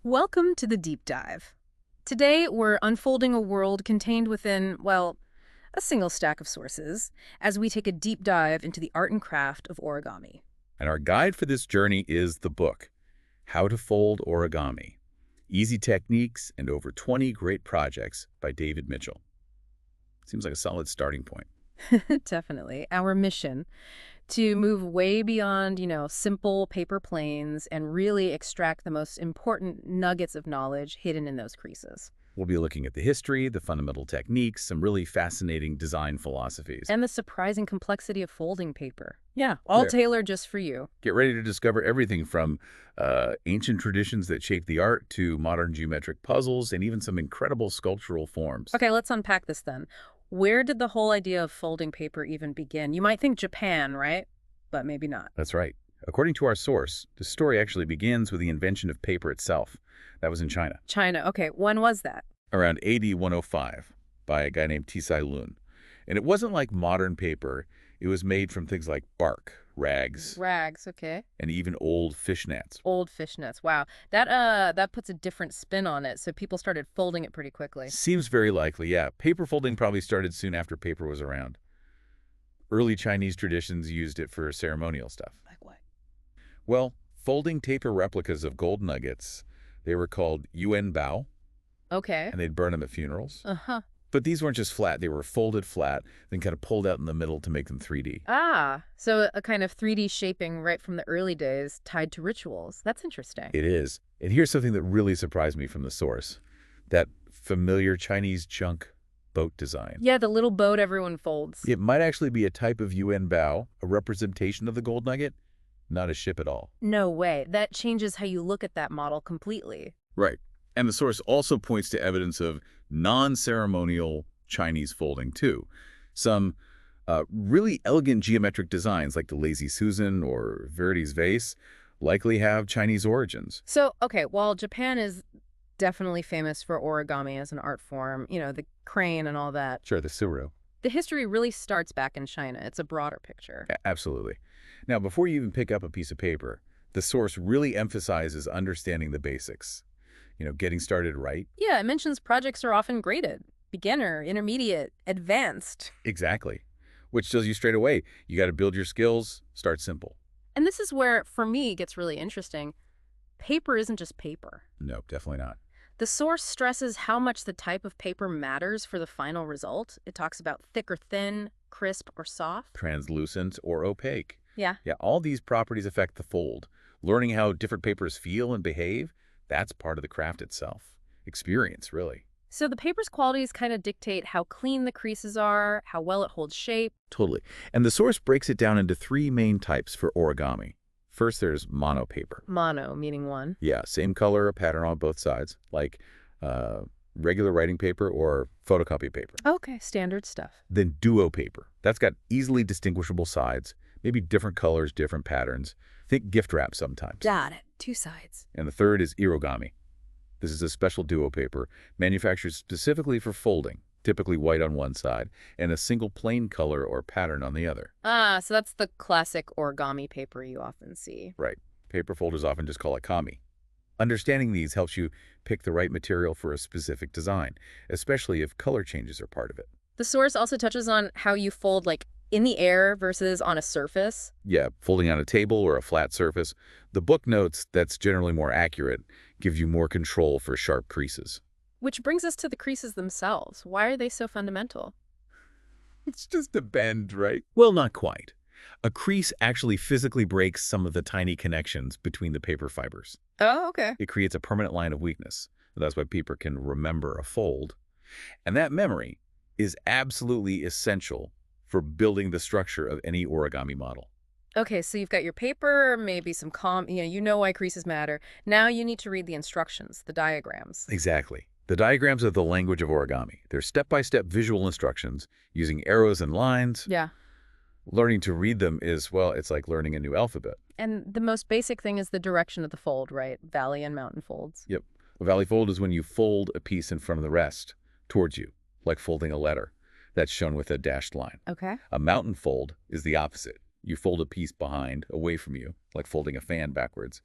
Welcome to the deep dive. Today, we're unfolding a world contained within, well, a single stack of sources as we take a deep dive into the art and craft of origami. And our guide for this journey is the book, How to Fold Origami, Easy Techniques and Over 20 Great Projects by David Mitchell. Seems like a solid starting point. Definitely. Our mission to move way beyond, simple paper planes and really extract the most important nuggets of knowledge hidden in those creases. We'll be looking at the history, the fundamental techniques, some really fascinating design philosophies. And the surprising complexity of folding paper. Yeah, all There. tailored just for you. Get ready to discover everything from ancient traditions that shape the art to modern geometric puzzles and even some incredible sculptural forms. Okay, let's unpack this then. Where did the whole idea of folding paper even begin? You might think Japan, right? But maybe not. That's right. According to our source, the story actually begins with the invention of paper itself. That was in China, China. Okay, when was that? around AD 105, by a guy named Tsai Lun. And it wasn't like modern paper. It was made from things like bark, rags, Rags, okay. and even old fish nets. Old fishnets. Wow. That puts a different spin on it. So people started folding it pretty quickly. Seems very likely, yeah. Paper folding probably started soon after paper was around. Early Chinese traditions used it for ceremonial stuff. Like what? Well, folding paper replicas of gold nuggets, they were called yuanbao, Okay. and they'd burn them at funerals. Uh-huh. But these weren't just flat. They were folded flat, then kind of pulled out in the middle to make them 3D. Ah, so a kind of 3D shaping right from the early days tied to rituals. That's interesting. It is. And here's something that really surprised me from the source. That familiar Chinese junk boat design. Yeah, the little boat everyone folds. It might actually be a type of yuanbao, a representation of the gold nugget, not a ship at all. No way. That changes how you look at that model completely. Right. And the source also points to evidence of non-ceremonial Chinese folding, too. Some really elegant geometric designs like the Lazy Susan or Verity's vase likely have Chinese origins. So, okay, while Japan is definitely famous for origami as an art form, the crane and all that, Sure, the suru. the history really starts back in China. It's a broader picture. Absolutely. Now, before you even pick up a piece of paper, the source really emphasizes understanding the basics. Getting started right. Yeah, it mentions projects are often graded. Beginner, intermediate, advanced. Exactly. Which tells you straight away, you got to build your skills, start simple. And this is where, for me, it gets really interesting. Paper isn't just paper. No, definitely not. The source stresses how much the type of paper matters for the final result. It talks about thick or thin, crisp or soft. Translucent or opaque. Yeah. Yeah, all these properties affect the fold. Learning how different papers feel and behave, that's part of the craft itself. Experience, really. So the paper's qualities kind of dictate how clean the creases are, how well it holds shape. Totally. And the source breaks it down into three main types for origami. First, there's mono paper. Mono, meaning one. Yeah, same color or pattern on both sides, like regular writing paper or photocopy paper. Okay, standard stuff. Then duo paper. That's got easily distinguishable sides, maybe different colors, different patterns. Think gift wrap sometimes. Got it. Two sides. And the third is irogami. This is a special duo paper manufactured specifically for folding, typically white on one side, and a single plain color or pattern on the other. Ah, so that's the classic origami paper you often see. Right. Paper folders often just call it kami. Understanding these helps you pick the right material for a specific design, especially if color changes are part of it. The source also touches on how you fold, like, in the air versus on a surface. Yeah, folding on a table or a flat surface. The book notes that's generally more accurate, gives you more control for sharp creases. Which brings us to the creases themselves. Why are they so fundamental? It's just a bend, right? Well, not quite. A crease actually physically breaks some of the tiny connections between the paper fibers. Oh, okay. It creates a permanent line of weakness. That's why paper can remember a fold. And that memory is absolutely essential for building the structure of any origami model. Okay, so you've got your paper, maybe some you know why creases matter. Now you need to read the instructions, the diagrams. Exactly. The diagrams are the language of origami. They're step-by-step visual instructions using arrows and lines. Yeah. Learning to read them is, well, it's like learning a new alphabet. And the most basic thing is the direction of the fold, right? Valley and mountain folds. Yep. A valley fold is when you fold a piece in front of the rest, towards you, like folding a letter. That's shown with a dashed line. Okay. A mountain fold is the opposite. You fold a piece behind, away from you, like folding a fan backwards.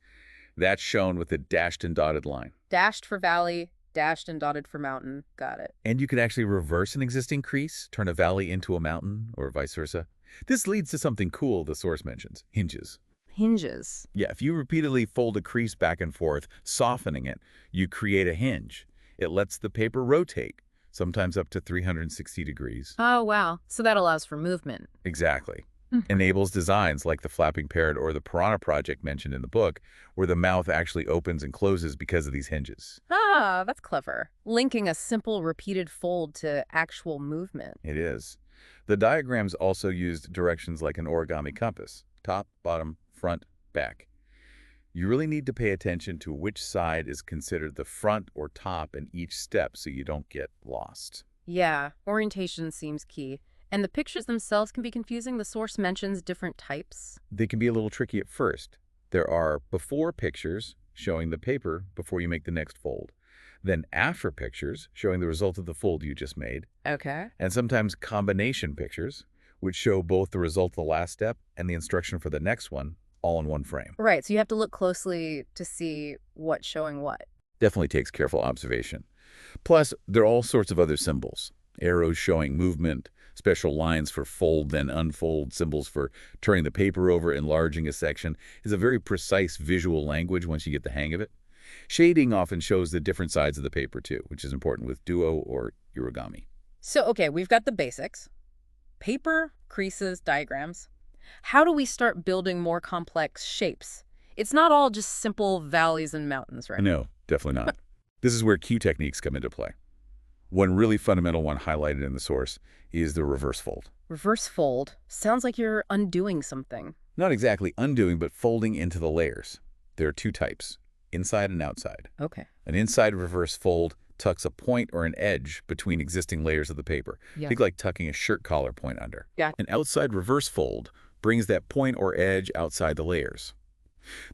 That's shown with a dashed and dotted line. Dashed for valley, dashed and dotted for mountain. Got it. And you can actually reverse an existing crease, turn a valley into a mountain, or vice versa. This leads to something cool the source mentions, hinges. Hinges. Yeah, if you repeatedly fold a crease back and forth, softening it, you create a hinge. It lets the paper rotate, sometimes up to 360 degrees. Oh, wow. So that allows for movement. Exactly. Mhm. Enables designs like the flapping parrot or the piranha project mentioned in the book, where the mouth actually opens and closes because of these hinges. Ah, that's clever. Linking a simple repeated fold to actual movement. It is. The diagrams also used directions like an origami compass, top, bottom, front, back. You really need to pay attention to which side is considered the front or top in each step so you don't get lost. Yeah, orientation seems key. And the pictures themselves can be confusing. The source mentions different types. They can be a little tricky at first. There are before pictures showing the paper before you make the next fold. Then after pictures showing the result of the fold you just made. Okay. And sometimes combination pictures, which show both the result of the last step and the instruction for the next one, all in one frame. Right, so you have to look closely to see what's showing what. Definitely takes careful observation. Plus, there are all sorts of other symbols. Arrows showing movement, special lines for fold then unfold, symbols for turning the paper over, enlarging a section. Is a very precise visual language once you get the hang of it. Shading often shows the different sides of the paper too, which is important with duo or irogami. So, okay, we've got the basics. Paper, creases, diagrams. How do we start building more complex shapes? It's not all just simple valleys and mountains, right? No, definitely not. This is where cue techniques come into play. One really fundamental one highlighted in the source is the reverse fold. Reverse fold sounds like you're undoing something. Not exactly undoing, but folding into the layers. There are two types, inside and outside. Okay. An inside reverse fold tucks a point or an edge between existing layers of the paper. Yeah. Think like tucking a shirt collar point under. Yeah. An outside reverse fold brings that point or edge outside the layers.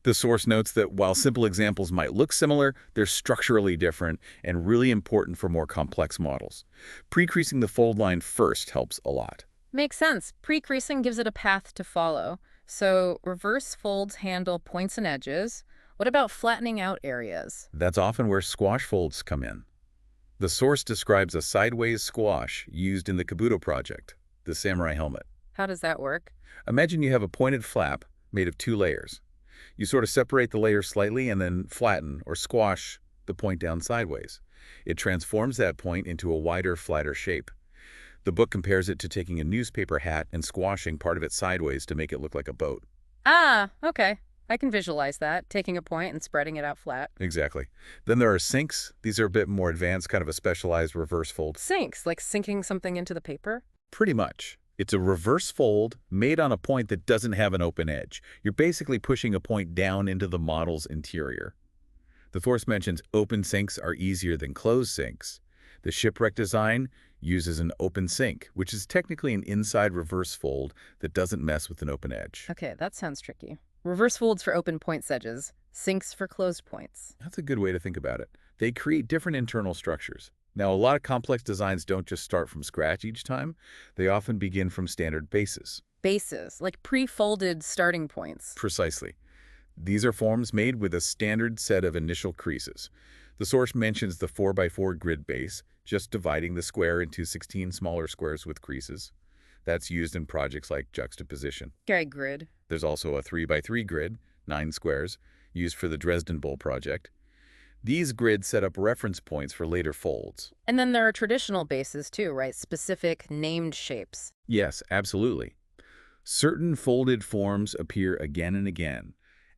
The source notes that while simple examples might look similar, they're structurally different and really important for more complex models. Pre-creasing the fold line first helps a lot. Makes sense. Pre-creasing gives it a path to follow. So reverse folds handle points and edges. What about flattening out areas? That's often where squash folds come in. The source describes a sideways squash used in the Kabuto project, the samurai helmet. How does that work? Imagine you have a pointed flap made of two layers. You sort of separate the layers slightly and then flatten or squash the point down sideways. It transforms that point into a wider, flatter shape. The book compares it to taking a newspaper hat and squashing part of it sideways to make it look like a boat. Ah, okay. I can visualize that, taking a point and spreading it out flat. Exactly. Then there are sinks. These are a bit more advanced, kind of a specialized reverse fold. Sinks, like sinking something into the paper? Pretty much. It's a reverse fold made on a point that doesn't have an open edge. You're basically pushing a point down into the model's interior. The source mentions open sinks are easier than closed sinks. The shipwreck design uses an open sink, which is technically an inside reverse fold that doesn't mess with an open edge. Okay, that sounds tricky. Reverse folds for open points edges, sinks for closed points. That's a good way to think about it. They create different internal structures. Now, a lot of complex designs don't just start from scratch each time. They often begin from standard bases. Bases, like pre-folded starting points. Precisely. These are forms made with a standard set of initial creases. The source mentions the 4x4 grid base, just dividing the square into 16 smaller squares with creases. That's used in projects like juxtaposition. Okay, grid. There's also a 3x3 grid, 9 squares, used for the Dresden Bowl project. These grids set up reference points for later folds. And then there are traditional bases too, right? Specific named shapes. Yes, absolutely. Certain folded forms appear again and again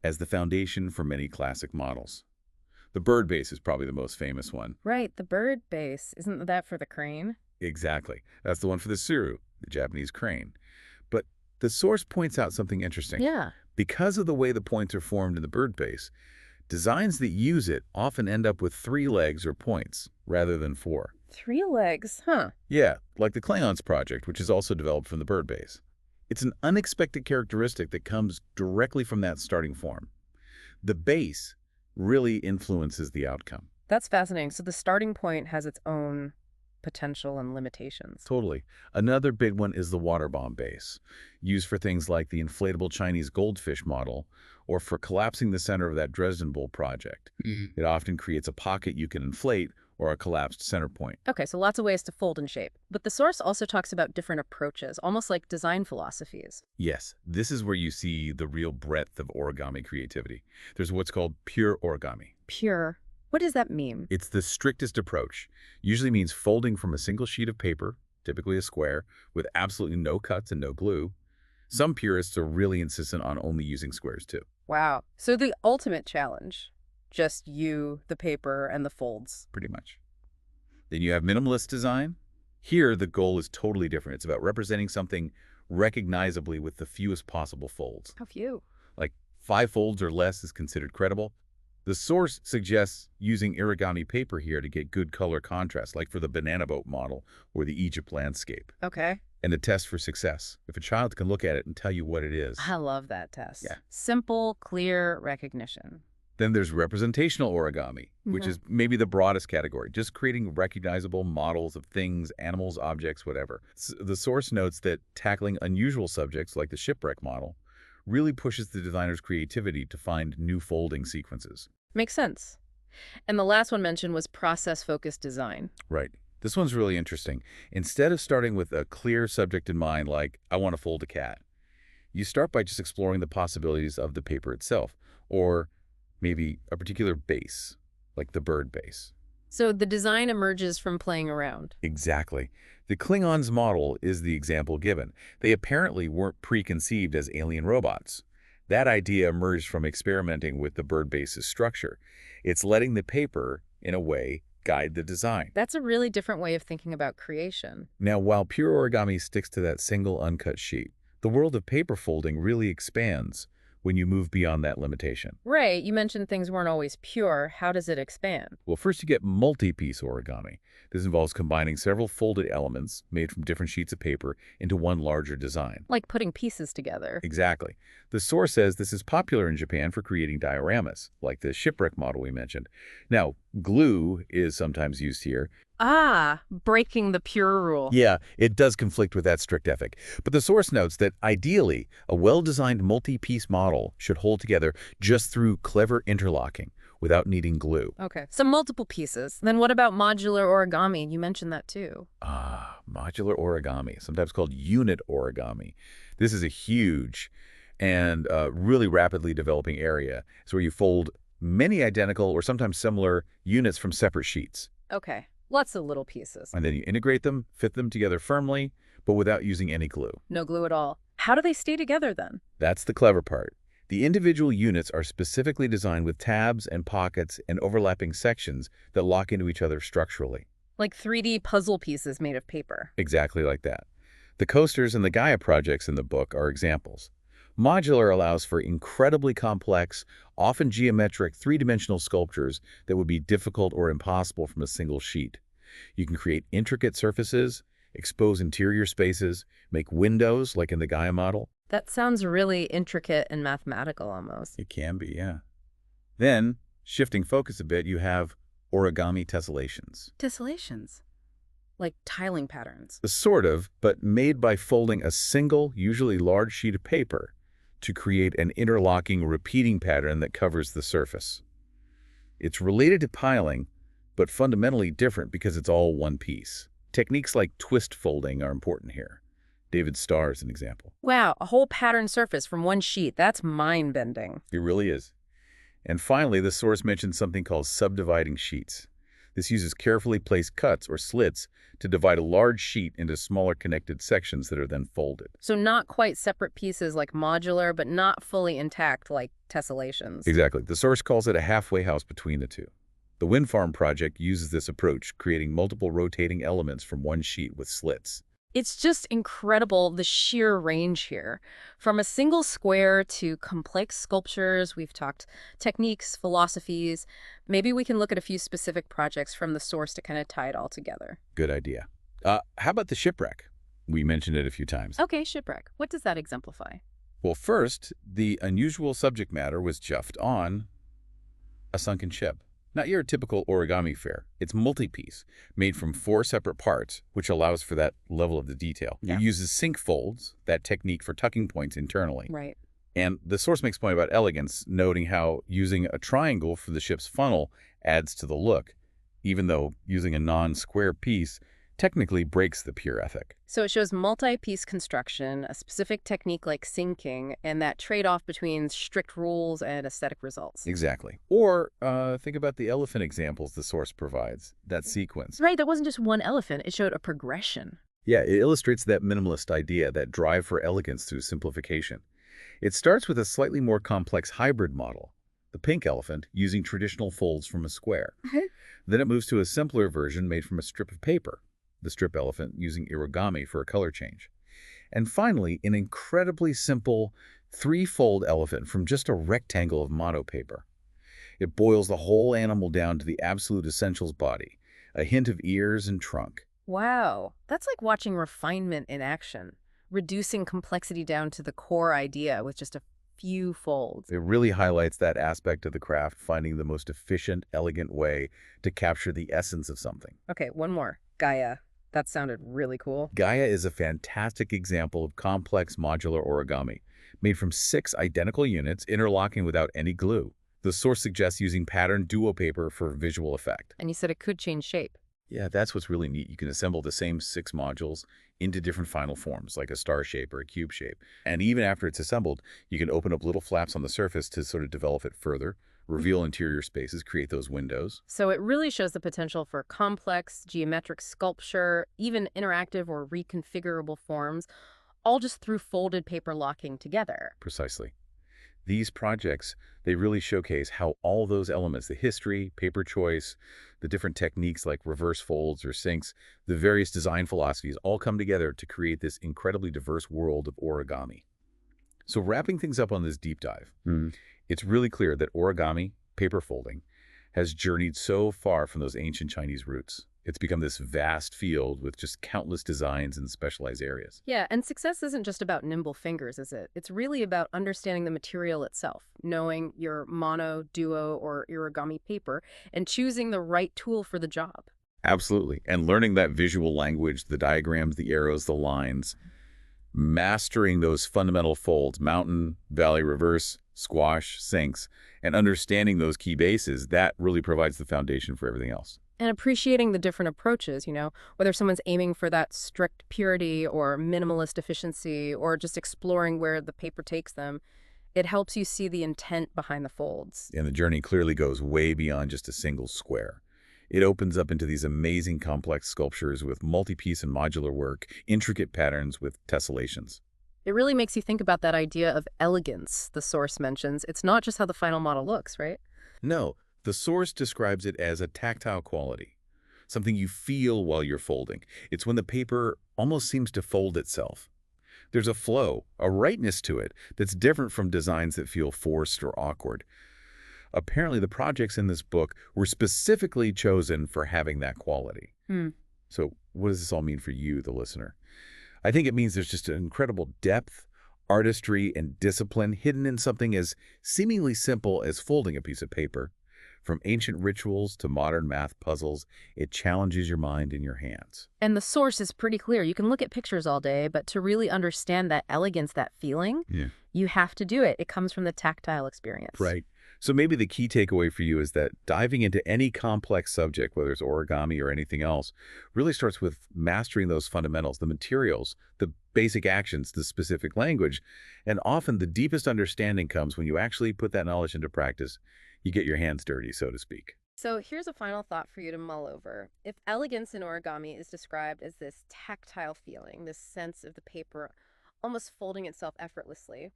as the foundation for many classic models. The bird base is probably the most famous one. Right, the bird base. Isn't that for the crane? Exactly. That's the one for the suru, the Japanese crane. But the source points out something interesting. Yeah. Because of the way the points are formed in the bird base, designs that use it often end up with 3 legs or points rather than 4. 3 legs, huh? Yeah, like the Clayons project, which is also developed from the bird base. It's an unexpected characteristic that comes directly from that starting form. The base really influences the outcome. That's fascinating. So the starting point has its own potential and limitations. Totally. Another big one is the water bomb base, used for things like the inflatable Chinese goldfish model or for collapsing the center of that Dresden Bowl project. It often creates a pocket you can inflate or a collapsed center point. Okay, so lots of ways to fold and shape. But the source also talks about different approaches, almost like design philosophies. Yes, this is where you see the real breadth of origami creativity. There's what's called pure origami. Pure. What does that mean? It's the strictest approach. Usually means folding from a single sheet of paper, typically a square, with absolutely no cuts and no glue. Some purists are really insistent on only using squares too. Wow. So the ultimate challenge, just you, the paper, and the folds. Pretty much. Then you have minimalist design. Here, the goal is totally different. It's about representing something recognizably with the fewest possible folds. How few? Like 5 folds or less is considered credible. The source suggests using irogami paper here to get good color contrast, like for the banana boat model or the Egypt landscape. Okay. And the test for success. If a child can look at it and tell you what it is. I love that test. Yeah. Simple, clear recognition. Then there's representational origami, which is maybe the broadest category, just creating recognizable models of things, animals, objects, whatever. The source notes that tackling unusual subjects like the shipwreck model really pushes the designer's creativity to find new folding sequences. Makes sense. And the last one mentioned was process-focused design. Right. This one's really interesting. Instead of starting with a clear subject in mind, like, I want to fold a cat, you start by just exploring the possibilities of the paper itself, or maybe a particular base, like the bird base. So the design emerges from playing around. Exactly. The Klingons' model is the example given. They apparently weren't preconceived as alien robots. That idea emerged from experimenting with the bird base's structure. It's letting the paper, in a way, guide the design. That's a really different way of thinking about creation. Now, while pure origami sticks to that single uncut sheet, the world of paper folding really expands when you move beyond that limitation. Right, you mentioned things weren't always pure. How does it expand? Well, first you get multi-piece origami. This involves combining several folded elements made from different sheets of paper into one larger design. Like putting pieces together. Exactly. The source says this is popular in Japan for creating dioramas, like the shipwreck model we mentioned. Now, glue is sometimes used here. Ah, breaking the pure rule. Yeah, it does conflict with that strict ethic. But the source notes that ideally, a well-designed multi-piece model should hold together just through clever interlocking without needing glue. Okay, so multiple pieces. Then what about modular origami? You mentioned that too. Ah, modular origami, sometimes called unit origami. This is a huge and really rapidly developing area. It's where you fold many identical or sometimes similar units from separate sheets. Okay, lots of little pieces. And then you integrate them, fit them together firmly, but without using any glue. No glue at all. How do they stay together then? That's the clever part. The individual units are specifically designed with tabs and pockets and overlapping sections that lock into each other structurally. Like 3D puzzle pieces made of paper. Exactly like that. The coasters and the Gaia projects in the book are examples. Modular allows for incredibly complex, often geometric, three-dimensional sculptures that would be difficult or impossible from a single sheet. You can create intricate surfaces, expose interior spaces, make windows like in the Gaia model. That sounds really intricate and mathematical almost. It can be, yeah. Then, shifting focus a bit, you have origami tessellations. Tessellations? Like tiling patterns. Sort of, but made by folding a single, usually large sheet of paper to create an interlocking, repeating pattern that covers the surface. It's related to piling, but fundamentally different because it's all one piece. Techniques like twist folding are important here. David Starr is an example. Wow, a whole pattern surface from one sheet. That's mind-bending. It really is. And finally, the source mentions something called subdividing sheets. This uses carefully placed cuts or slits to divide a large sheet into smaller connected sections that are then folded. So not quite separate pieces like modular, but not fully intact like tessellations. Exactly. The source calls it a halfway house between the two. The wind farm project uses this approach, creating multiple rotating elements from one sheet with slits. It's just incredible, the sheer range here. From a single square to complex sculptures, we've talked techniques, philosophies. Maybe we can look at a few specific projects from the source to kind of tie it all together. Good idea. How about the shipwreck? We mentioned it a few times. Okay, shipwreck. What does that exemplify? Well, first, the unusual subject matter was chuffed on a sunken ship. Not your typical origami fare. It's multi-piece, made from 4 separate parts, which allows for that level of the detail. Yeah. It uses sink folds, that technique for tucking points internally. Right. And the source makes a point about elegance, noting how using a triangle for the ship's funnel adds to the look, even though using a non-square piece technically breaks the pure ethic. So it shows multi-piece construction, a specific technique like sinking, and that trade-off between strict rules and aesthetic results. Exactly. Or think about the elephant examples the source provides, that sequence. Right, there wasn't just one elephant, it showed a progression. Yeah, it illustrates that minimalist idea, that drive for elegance through simplification. It starts with a slightly more complex hybrid model, the pink elephant, using traditional folds from a square. Mhm. Then it moves to a simpler version made from a strip of paper, the strip elephant using irogami for a color change. And finally, an incredibly simple three-fold elephant from just a rectangle of mono paper. It boils the whole animal down to the absolute essentials body, a hint of ears and trunk. Wow, that's like watching refinement in action, reducing complexity down to the core idea with just a few folds. It really highlights that aspect of the craft, finding the most efficient, elegant way to capture the essence of something. Okay, one more. Gaia. That sounded really cool. Gaia is a fantastic example of complex modular origami, made from 6 identical units interlocking without any glue. The source suggests using patterned duo paper for visual effect. And you said it could change shape. Yeah, that's what's really neat. You can assemble the same 6 modules into different final forms, like a star shape or a cube shape. And even after it's assembled, you can open up little flaps on the surface to sort of develop it further, reveal interior spaces, create those windows. So it really shows the potential for complex, geometric sculpture, even interactive or reconfigurable forms, all just through folded paper locking together. Precisely. These projects, they really showcase how all those elements, the history, paper choice, the different techniques like reverse folds or sinks, the various design philosophies all come together to create this incredibly diverse world of origami. So wrapping things up on this deep dive, it's really clear that origami, paper folding, has journeyed so far from those ancient Chinese roots. It's become this vast field with just countless designs and specialized areas. Yeah, and success isn't just about nimble fingers, is it? It's really about understanding the material itself, knowing your mono, duo, or irigami paper, and choosing the right tool for the job. Absolutely. And learning that visual language, the diagrams, the arrows, the lines, mastering those fundamental folds, mountain, valley, reverse, squash, sinks, and understanding those key bases, that really provides the foundation for everything else. And appreciating the different approaches, whether someone's aiming for that strict purity or minimalist efficiency or just exploring where the paper takes them, it helps you see the intent behind the folds. And the journey clearly goes way beyond just a single square. It opens up into these amazing complex sculptures with multi-piece and modular work, intricate patterns with tessellations. It really makes you think about that idea of elegance the source mentions. It's not just how the final model looks, right? No, the source describes it as a tactile quality, something you feel while you're folding. It's when the paper almost seems to fold itself. There's a flow, a rightness to it that's different from designs that feel forced or awkward. Apparently, the projects in this book were specifically chosen for having that quality. So what does this all mean for you, the listener? I think it means there's just an incredible depth, artistry, and discipline hidden in something as seemingly simple as folding a piece of paper. From ancient rituals to modern math puzzles, it challenges your mind and your hands. And the source is pretty clear. You can look at pictures all day, but to really understand that elegance, that feeling, Yeah. you have to do it. It comes from the tactile experience. Right. So maybe the key takeaway for you is that diving into any complex subject, whether it's origami or anything else, really starts with mastering those fundamentals, the materials, the basic actions, the specific language. And often the deepest understanding comes when you actually put that knowledge into practice. You get your hands dirty, so to speak. So here's a final thought for you to mull over. If elegance in origami is described as this tactile feeling, this sense of the paper almost folding itself effortlessly,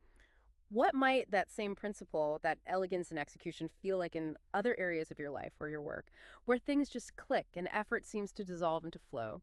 what might that same principle, that elegance in execution, feel like in other areas of your life or your work, where things just click and effort seems to dissolve into flow?